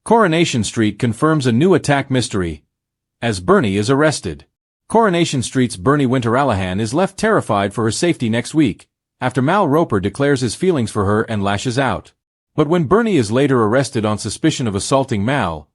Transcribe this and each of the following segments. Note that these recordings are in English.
Coronation Street confirms a new attack mystery, as Bernie is arrested. Coronation Street's Bernie Winter-Allahan is left terrified for her safety next week, after Mal Roper declares his feelings for her and lashes out. But when Bernie is later arrested on suspicion of assaulting Mal,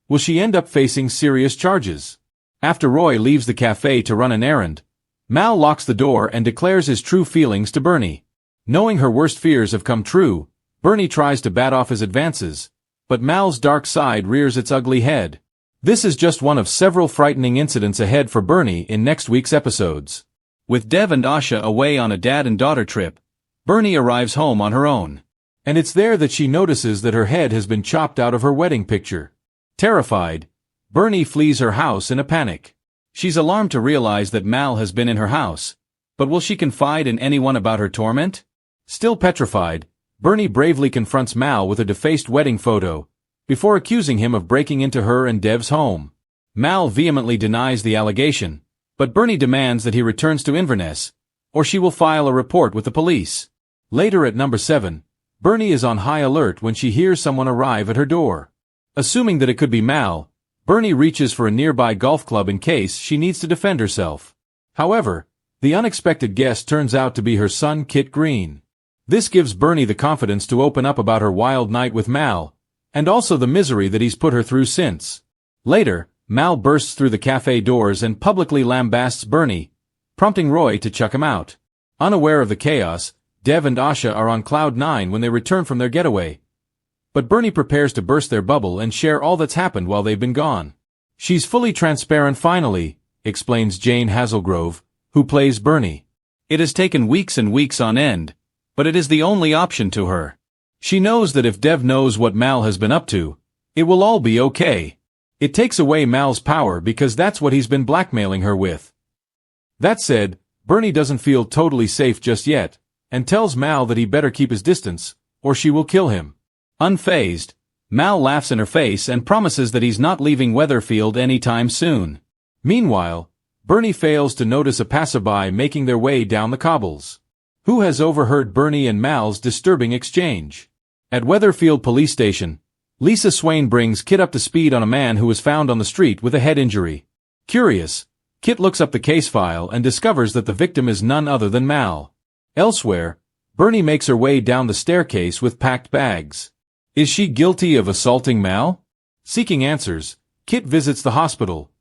will she end up facing serious charges? After Roy leaves the cafe to run an errand, Mal locks the door and declares his true feelings to Bernie. Knowing her worst fears have come true, Bernie tries to bat off his advances, but Mal's dark side rears its ugly head. This is just one of several frightening incidents ahead for Bernie in next week's episodes. With Dev and Asha away on a dad and daughter trip, Bernie arrives home on her own. And it's there that she notices that her head has been chopped out of her wedding picture. Terrified, Bernie flees her house in a panic. She's alarmed to realize that Mal has been in her house, but will she confide in anyone about her torment? Still petrified, Bernie bravely confronts Mal with a defaced wedding photo, before accusing him of breaking into her and Dev's home. Mal vehemently denies the allegation, but Bernie demands that he returns to Inverness, or she will file a report with the police. Later at number 7, Bernie is on high alert when she hears someone arrive at her door. Assuming that it could be Mal, Bernie reaches for a nearby golf club in case she needs to defend herself. However, the unexpected guest turns out to be her son Kit Green. This gives Bernie the confidence to open up about her wild night with Mal, and also the misery that he's put her through since. Later, Mal bursts through the cafe doors and publicly lambasts Bernie, prompting Roy to chuck him out. Unaware of the chaos, Dev and Asha are on cloud 9 when they return from their getaway. But Bernie prepares to burst their bubble and share all that's happened while they've been gone. She's fully transparent finally, explains Jane Hazelgrove, who plays Bernie. It has taken weeks and weeks on end, but it is the only option to her. She knows that if Dev knows what Mal has been up to, it will all be okay. It takes away Mal's power because that's what he's been blackmailing her with. That said, Bernie doesn't feel totally safe just yet, and tells Mal that he better keep his distance, or she will kill him. Unfazed, Mal laughs in her face and promises that he's not leaving Weatherfield anytime soon. Meanwhile, Bernie fails to notice a passerby making their way down the cobbles. Who has overheard Bernie and Mal's disturbing exchange? At Weatherfield Police Station, Lisa Swain brings Kit up to speed on a man who was found on the street with a head injury. Curious, Kit looks up the case file and discovers that the victim is none other than Mal. Elsewhere, Bernie makes her way down the staircase with packed bags. Is she guilty of assaulting Mal? Seeking answers, Kit visits the hospital,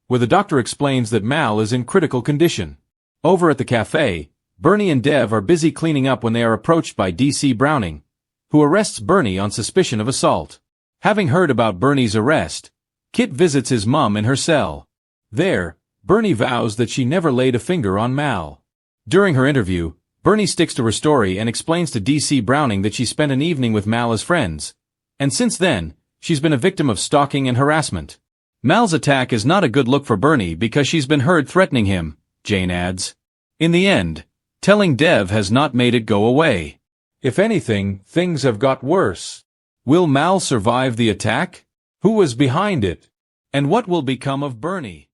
where the doctor explains that Mal is in critical condition. Over at the cafe, Bernie and Dev are busy cleaning up when they are approached by D.C. Browning, who arrests Bernie on suspicion of assault. Having heard about Bernie's arrest, Kit visits his mum in her cell. There, Bernie vows that she never laid a finger on Mal. During her interview, Bernie sticks to her story and explains to D.C. Browning that she spent an evening with Mal as friends, and since then, she's been a victim of stalking and harassment. Mal's attack is not a good look for Bernie because she's been heard threatening him, Jane adds. In the end, telling Dev has not made it go away. If anything, things have got worse. Will Mal survive the attack? Who was behind it? And what will become of Bernie?